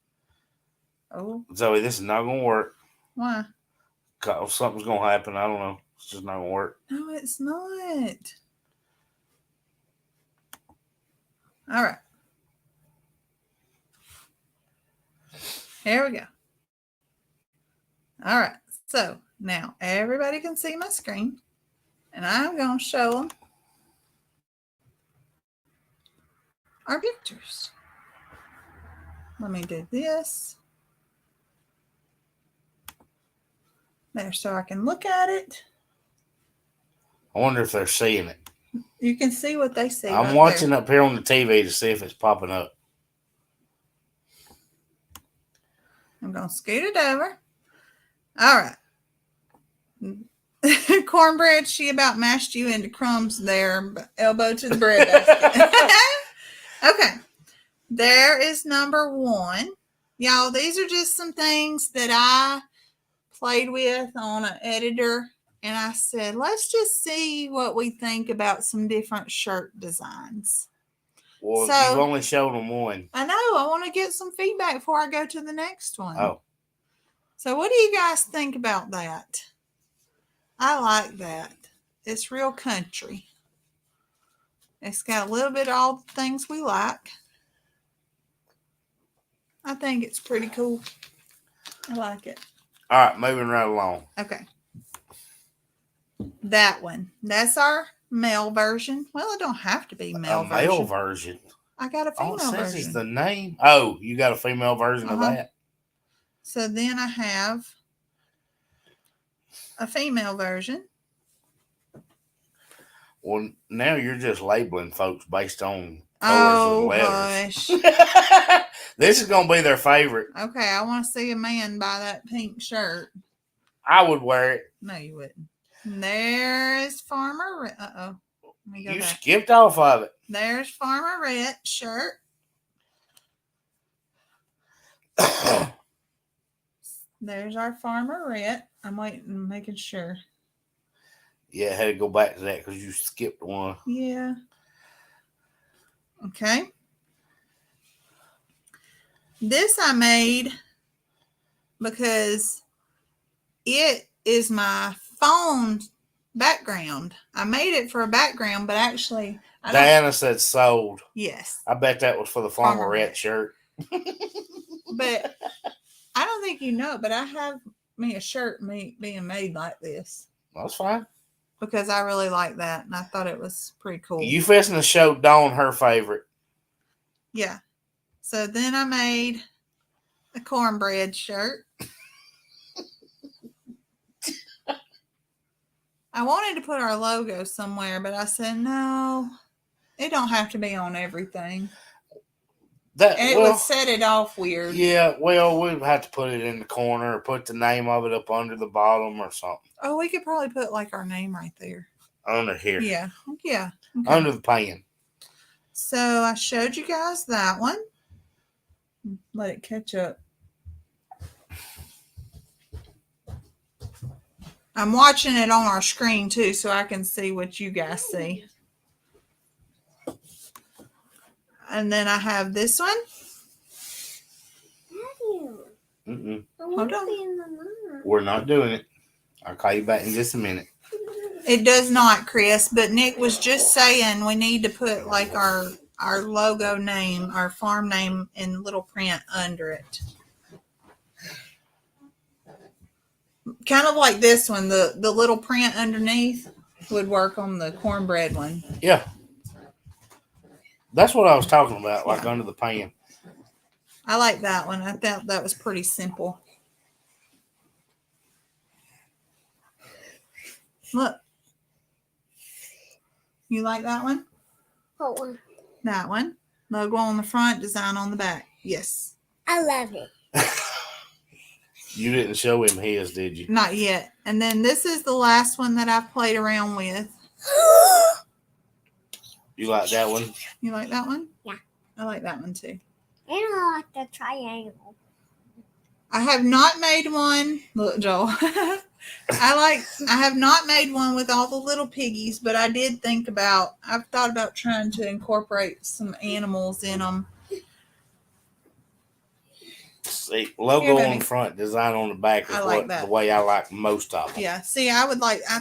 Oh, Zoe, this is not going to work. why? 'Cause something's going to happen. I don't know. It's just not going to work. No, it's not. All right. Here we go. All right. So now everybody can see my screen, and I'm going to show them our pictures. Let me do this. There, so I can look at it. I wonder if they're seeing it. You can see what they see. I'm right watching there. up here on the TV to see if it's popping up. I'm going to scoot it over. All right. Cornbread, she about mashed you into crumbs there, elbow to the bread basket. Okay. There is number one. Y'all, these are just some things that I played with on an editor. And I said, let's just see what we think about some different shirt designs. Well, So- you've only showed them one. I know. I want to get some feedback before I go to the next one. Oh, So what do you guys think about that? I like that. It's real country. It's got a little bit of all the things we like. I think it's pretty cool. I like it. all right. Moving right along. Okay. That one. That's our male version. Well, it don't have to be male A male version. version. I got a All it female says version. is the name. Oh, you got a female version of Uh-huh. that. So then I have a female version. Well, now you're just labeling folks based on colors Oh, and letters. hush. This is going to be their favorite. Okay, I want to see a man buy that pink shirt. I would wear it. No, you wouldn't. And there's Farmer Red. Uh-oh. Let me go You back. skipped off of it. There's Farmer Red shirt. There's our Farmer Red. I'm waiting, making sure. Yeah, I had to go back to that because you skipped one. Yeah. Okay. This I made because it is my phone background. I made it for a background, but actually, I don't. Diana said sold. Yes, I bet that was for the Farmer Farmer Red Red. shirt. but I don't think you know. But I have me a shirt being made like this That's fine. because I really like that, and I thought it was pretty cool. You fixing to show Dawn her favorite. Yeah. So then I made a cornbread shirt. I wanted to put our logo somewhere, but I said no. It don't have to be on everything. That And it well, would set it off weird. yeah. Well, we'd have to put it in the corner or put the name of it up under the bottom or something Oh, we could probably put like our name right there. under here, Yeah. Yeah. Okay. under the pan. So I showed you guys that one. Let it catch up. I'm watching it on our screen too, so I can see what you guys see. And then I have this one. Mm-mm. Hold on. We're not doing it. I'll call you back in just a minute. It does not, Chris, but Nick was just saying we need to put like our logo name, our farm name in little print under it. Kind of like this one, the little print underneath would work on the cornbread one. Yeah. That's what I was talking about, like Yeah. under the pan. I like that one. I thought that was pretty simple. Look. You like that one? What one? That one. Logo on the front, design on the back. Yes. I love it. You didn't show him his, did you? Not yet. And then this is the last one that I've played around with. You like that one? You like that one? Yeah. I like that one too. And I like the triangle. I have not made one. Look, Joel. I have not made one with all the little piggies, but I've thought about trying to incorporate some animals in them. See, logo Here, on baby. the front, design on the back is I like what that. the way I like most of them. Yeah. See, I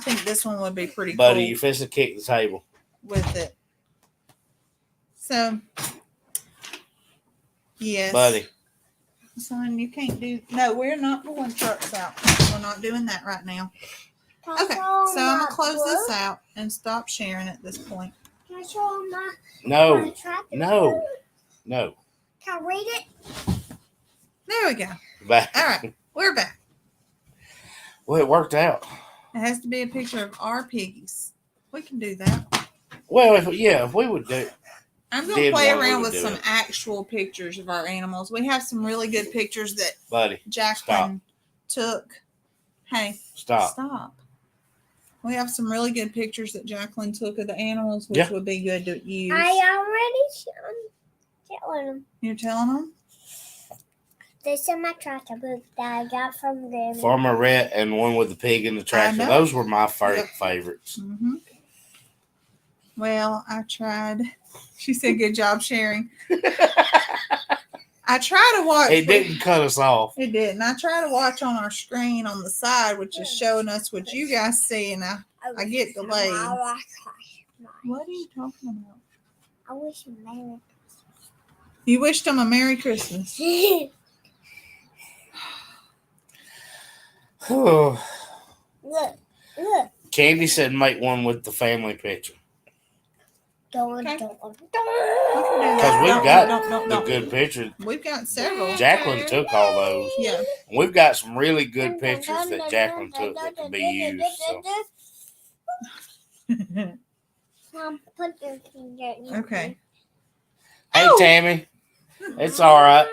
think this one would be pretty Buddy, cool you fixing to kick the table. with it. So, yes. Buddy. Son, you can't do. No, we're not pulling trucks out. We're not doing that right now. Okay, so I'm gonna close this out and stop sharing at this point. Can I show my No, tractor? no, no. Can I read it? There we go. Back. All right, we're back. Well, it worked out. It has to be a picture of our piggies. We can do that. Well, if we would do. I'm gonna Did play one, we around would with do some it. actual pictures of our animals. We have some really good pictures that Buddy, Jacqueline took. Hey, stop. stop. We have some really good pictures that Jacqueline took of the animals, which Yeah. would be good to use. I already telling them. You're telling them? This is my tractor book that I got from Grammy. Farmer Red and one with the pig in the tractor. know. Those were my Yep. favorites. Mm-hmm. Well, I tried. She said, "Good job sharing." I try to watch. It didn't cut us off. It didn't. I try to watch on our screen on the side, which is showing us what you guys see, and I get delayed. What are you talking about? I wish you Merry You wished them a Merry Christmas. Christmas. Oh. Look. Candy said make one with the family picture. Don't. Okay. We can do Because that. we've Don't- got don't- the don't. good pictures. We've got several. Jacqueline took all those. Yeah. We've got some really good pictures that Jacqueline took that can be used. So. Mom, put your finger in. Okay. Hey, Ow! Tammy. It's all right.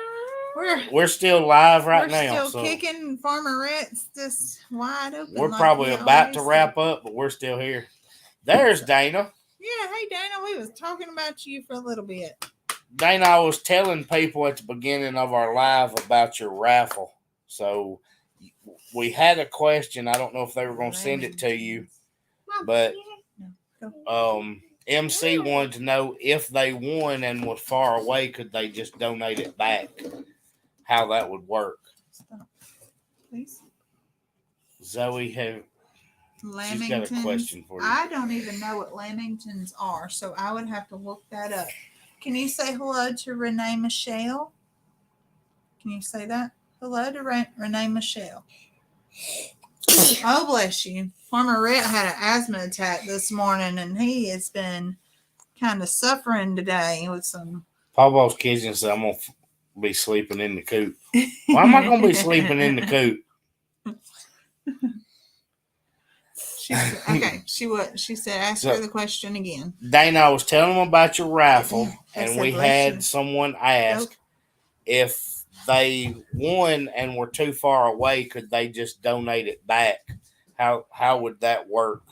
We're still live right we're now. still So kicking Farmerette's just wide open. we're like probably we about to always wrap do. up, but we're still here. There's Dana. Yeah, hey Dana, we was talking about you for a little bit. Dana, I was telling people at the beginning of our live about your raffle. So we had a question. I don't know if they were going to send it to you, but MC wanted to know if they won and was far away, could they just donate it back? How that would work. Stop, please. Zoe, she's got a question for you. I don't even know what Lamingtons are, so I would have to look that up. Can you say hello to Renee Michelle? Can you say that? Hello to Renee Michelle. Oh, bless you. Farmer Rhett had an asthma attack this morning, and he has been kind of suffering today with some. Pawpaw's kitchen said I'm going to be sleeping in the coop. Why am I going to be sleeping in the coop? She said, ask her the question again. Dana, I was telling them about your raffle, and we had you. someone ask if they won and were too far away, could they just donate it back? How would that work?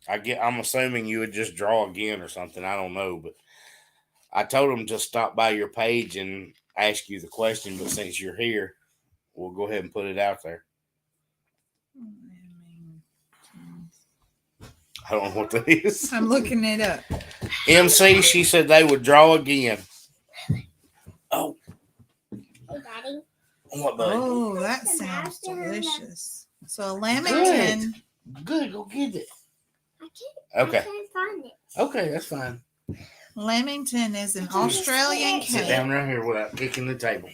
I'm assuming you would just draw again or something. I don't know, but I told them to stop by your page and ask you the question. But since you're here, we'll go ahead and put it out there. I don't know what that is. I'm looking it up. MC, she said they would draw again. Oh. Hey, Daddy. What, buddy? Oh, that sounds delicious. So Lamington. Good, go get it. I Okay. can't find it. Okay, that's fine. Lamington is an Australian Sit cake. down right here without kicking the table.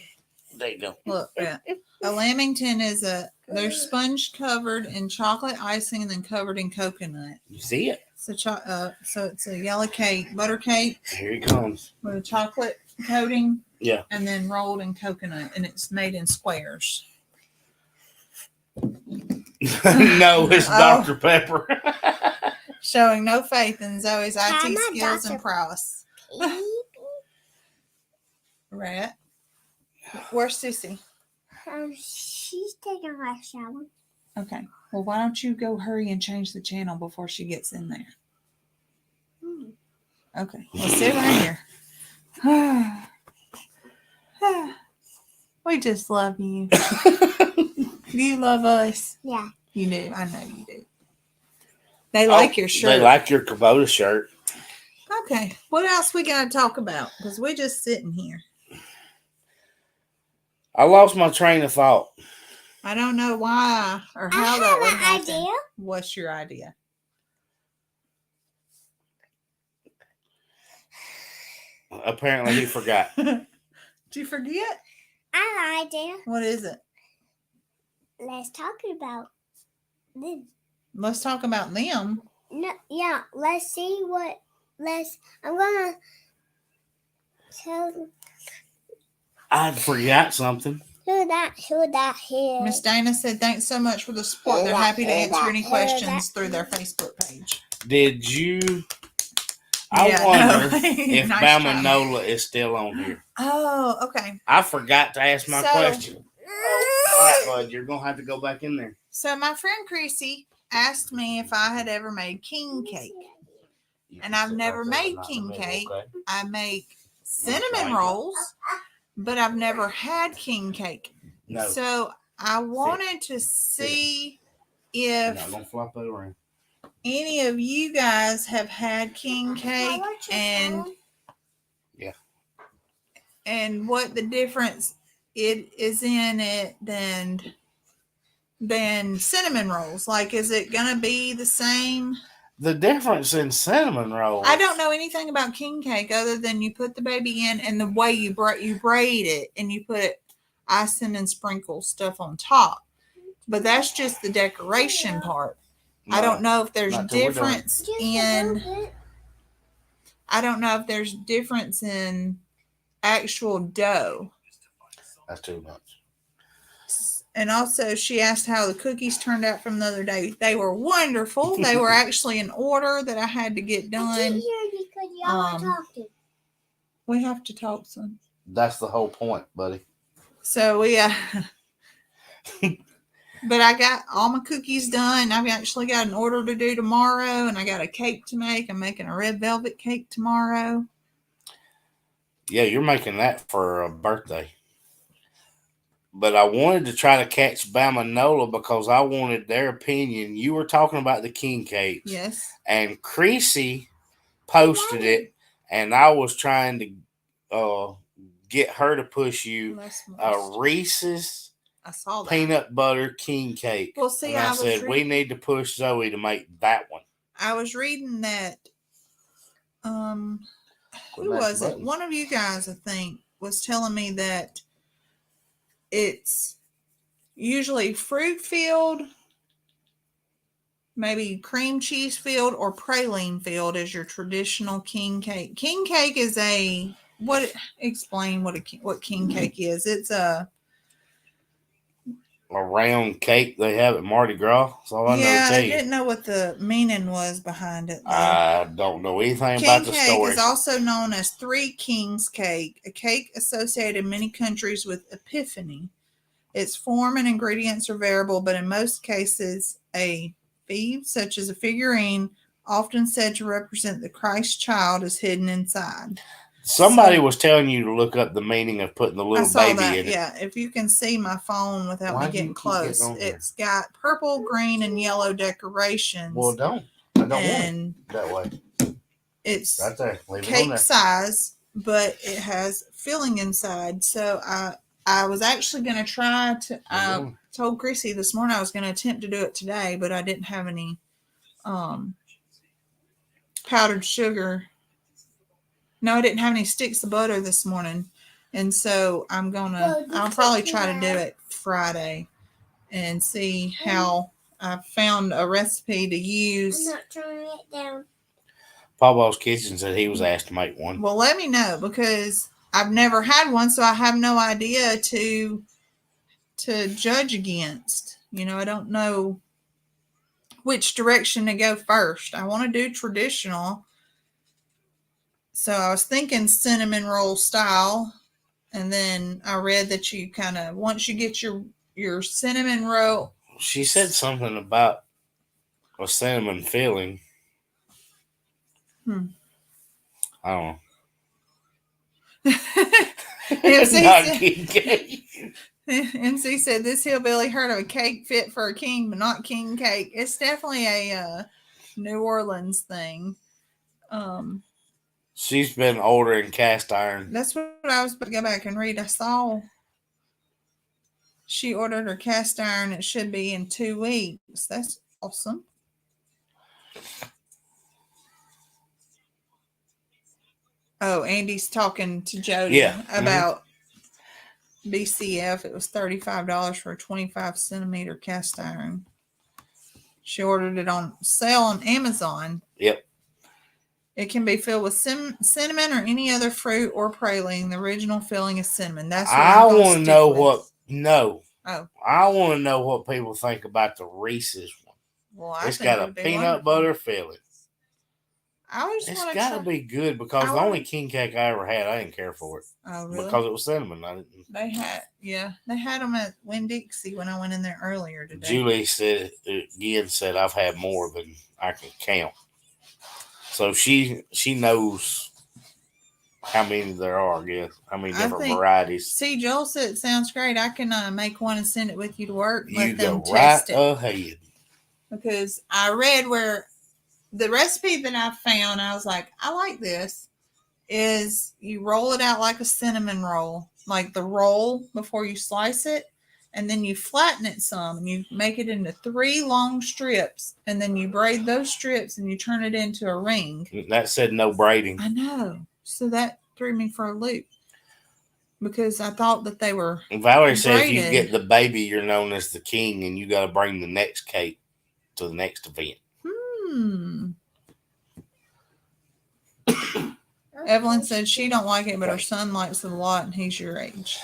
There you go. Look, a Lamington is they're sponge covered in chocolate icing and then covered in coconut. You see it? So it's a yellow cake, butter cake Here he comes. with a chocolate coating. Yeah. And then rolled in coconut, and it's made in squares. No, it's Dr. Pepper. Showing no faith in Zoe's Hi, IT my skills and Dr. prowess. Rat. Where's Sissy? She's taking her shower. Okay. Well, why don't you go hurry and change the channel before she gets in there? Okay. Well, sit right here. We just love you. Do you love us? Yeah. You do. I know you do. They like your shirt. They like your Kubota shirt. Okay. What else we got to talk about? Because we're just sitting here. I lost my train of thought. I don't know why or how I that have would an happen. idea. What's your idea? Apparently he forgot. Did you forget? I have an idea. What is it? Let's talk about them. Let's talk about them. No, yeah. Let's see what. I'm gonna tell I forgot something. who that here. Miss Dana said, thanks so much for the support. They're happy to answer any questions through their Facebook page. Did you? Yeah, I wonder no. if Nice Bama try. Nola is still on here. Oh, okay. I forgot to ask my So- question. All right, bud, you're going to have to go back in there. So my friend Chrissy asked me if I had ever made king cake. And I've never made king cake. I make cinnamon rolls, but I've never had king cake. No, So I wanted to see you're if not going to flop it around. any of you guys have had king cake and what the difference it is in it than cinnamon rolls. Like, is it gonna be the same? The difference in cinnamon rolls. I don't know anything about king cake other than you put the baby in and the way you braid it and you put icing and sprinkle stuff on top. But that's just the decoration part. I don't know if there's not till we're done. difference in. I don't know if there's difference in actual dough. That's too much. And also, she asked how the cookies turned out from the other day. They were wonderful. They were actually in order that I had to get done. Y'all are talking. We have to talk, son. That's the whole point, buddy. So we but I got all my cookies done. I've actually got an order to do tomorrow, and I got a cake to make. I'm making a red velvet cake tomorrow. Yeah, you're making that for a birthday. But I wanted to try to catch Bama Nola because I wanted their opinion. You were talking about the king cakes. Yes. And Creasy posted it, and I was trying to get her to push you That's a moist. Reese's I saw that. peanut butter king cake. Well, see, and I I was said, we need to push Zoe to make that one. I was reading that. Who Quit mashing was it? buttons. One of you guys, I think, was telling me that it's usually fruit filled, maybe cream cheese filled, or praline filled as your traditional king cake. King cake is a what? Explain what king cake is. It's a round cake they have at Mardi Gras. That's all I know to yeah. tell I you. didn't know what the meaning was behind it. Though. I don't know anything King about the cake story. is also known as Three Kings cake, a cake associated in many countries with Epiphany. Its form and ingredients are variable, but in most cases, a feve, such as a figurine, often said to represent the Christ child, is hidden inside. Somebody was telling you to look up the meaning of putting the I little saw baby that. in it. Yeah, if you can see my phone without Why me do you getting keep getting close, on there? it's got purple, green, and yellow decorations. Well, don't. I don't want and it that way. it's Right there. Leave it on cake there. size, but it has filling inside. So I was actually going to try to. I told Chrissy this morning I was going to attempt to do it today, but I didn't have any powdered sugar. No, I didn't have any sticks of butter this morning, and so I'll probably try to do it Friday and see how. I found a recipe to I'm use. not turning it down. Papa's Kitchen said he was asked to make one. Well, let me know because I've never had one, so I have no idea to judge against. I don't know which direction to go first. I want to do traditional. So I was thinking cinnamon roll style, and then I read that you kind of once you get your cinnamon roll. She said something about a cinnamon filling. I don't know. MC Not said- king cake. MC said this hillbilly heard of a cake fit for a king, but not king cake. It's definitely a New Orleans thing. She's been ordering cast iron. That's what I was about to go back and read. I saw she ordered her cast iron. It should be in 2 weeks. That's awesome. Oh, Andy's talking to Jody about BCF. It was $35 for a 25 centimeter cast iron. She ordered it on sale on Amazon. Yep. It can be filled with cinnamon or any other fruit or praline. The original filling is cinnamon. That's what I I'm gonna want to stick know with. I want to know what people think about the Reese's one. Well, It's got a peanut butter filling. It's got to be good because the only king cake I ever had, I didn't care for it. Oh, really? Because it was cinnamon. I didn't. They had them at Winn-Dixie when I went in there earlier today. Julie said I've had more than I can count. So she knows how many there are, I guess. How many different varieties. See, Joel said it sounds great. I can make one and send it with you to work. You Let them go right test it. ahead. Because I read where the recipe that I found, I was like, I like this, is you roll it out like a cinnamon roll, like the roll before you slice it, and then you flatten it some, and you make it into 3 long strips, and then you braid those strips, and you turn it into a ring. That said no braiding. I know. So that threw me for a loop because I thought that they were Valerie said if you braided. get the baby, you're known as the king, and you got to bring the next cake to the next event. Evelyn said she don't like it, but her son likes it a lot, and he's your age.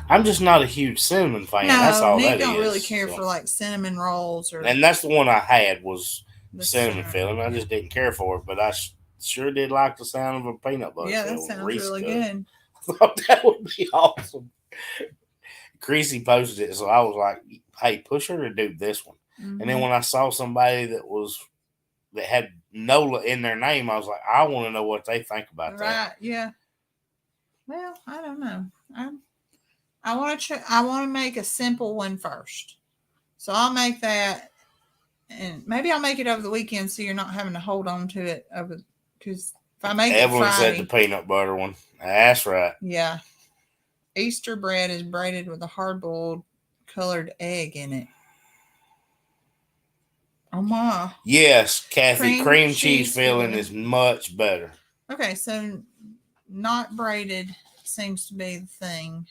I'm just not a huge cinnamon fan. No, That's all Nick that don't is. really care for like cinnamon rolls or. And that's the one I had was The cinnamon syrup. filling. I just didn't care for it, but I sure did like the sound of a peanut butter Yeah, that filling. sounds Reese really could. good. I thought that would be awesome. Creasy posted it, so I was like, "Hey, push her to do this one." And then Mhm. when I saw somebody that had Nola in their name, I was like, "I want to know what they think about that." Right? Yeah. Well, I don't know. I want to. I want to make a simple one first. So I'll make that, and maybe I'll make it over the weekend, so you're not having to hold on to it over. Because if I make it Evelyn said the Friday, peanut butter one. That's right. yeah, Easter bread is braided with a hard-boiled colored egg in it. Oh my! Yes, Kathy, Cream cream cheese cheese filling filling. is much better. Okay, so not braided seems to be the thing.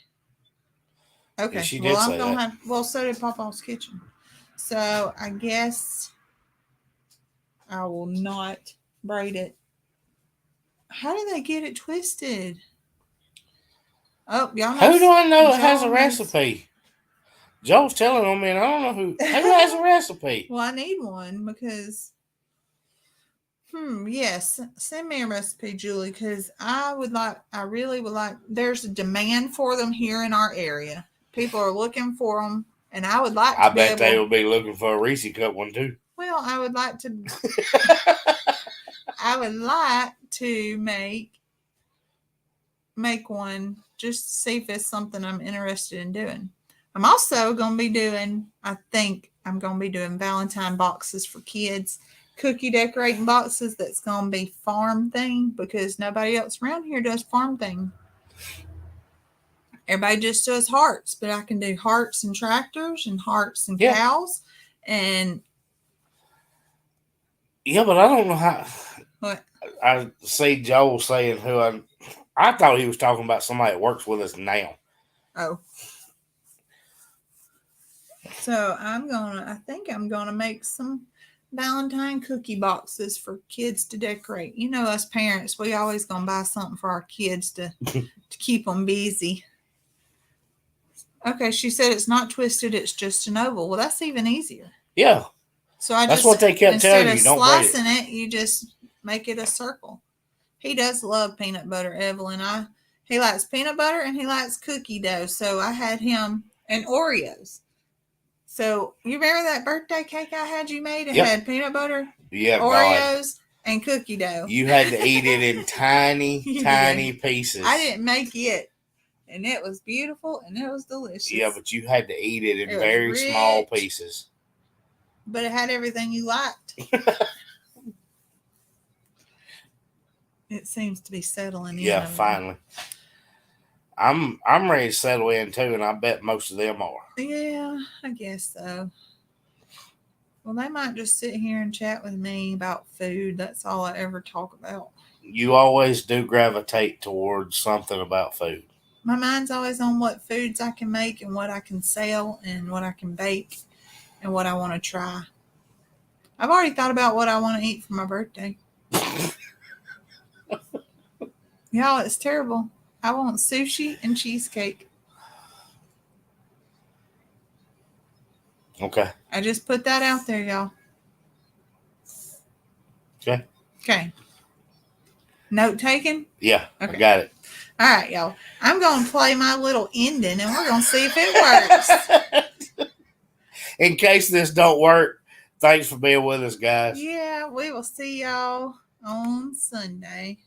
Okay, she well did I'm say gonna that. have. Well, so did Papa's Kitchen. So I guess I will not braid it. How do they get it twisted? Oh, y'all know. Who do I know that has a Joel knows. recipe? Joel's telling on me, and I don't know who has a recipe. Well, I need one because. Yes, send me a recipe, Julie, because I really would like. There's a demand for them here in our area. People are looking for them, and I would like I to be bet they able. will be looking for a Reese cup one too. Well, I would like to. I would like to make one just to see if it's something I'm interested in doing. I'm also going to be doing, I think I'm going to be doing Valentine boxes for kids, cookie decorating boxes that's going to be farm thing because nobody else around here does farm thing. Everybody just does hearts, but I can do hearts and tractors and hearts and cows. And yeah, but I don't know how. what? I see Joel saying who I thought he was talking about somebody that works with us now. Oh. So I think I'm gonna make some Valentine cookie boxes for kids to decorate. You know, us parents, we always gonna buy something for our kids to keep them busy. Okay, she said it's not twisted; it's just an oval. Well, that's even easier. Yeah. So that's what they kept instead telling of you. Don't braid it. slicing it, you just make it a circle. He does love peanut butter, Evelyn. He likes peanut butter and he likes cookie dough. So I had him and Oreos. So you remember that birthday cake I had you made? It had peanut butter, Oreos, and cookie dough. You had to eat it in tiny pieces. I didn't make it. And it was beautiful and it was delicious. Yeah, but you had to eat it in very small pieces. But it had everything you liked. It seems to be settling in. Yeah, finally. I'm ready to settle in too, and I bet most of them are. Yeah, I guess so. Well, they might just sit here and chat with me about food. That's all I ever talk about. You always do gravitate towards something about food. My mind's always on what foods I can make and what I can sell and what I can bake and what I want to try. I've already thought about what I want to eat for my birthday. Y'all, it's terrible. I want sushi and cheesecake. Okay. I just put that out there, y'all. Okay. Okay. Note taken? Yeah, okay. I got it. All right, y'all. I'm going to play my little ending, and we're going to see if it works. In case this don't work, thanks for being with us, guys. Yeah, we will see y'all on Sunday.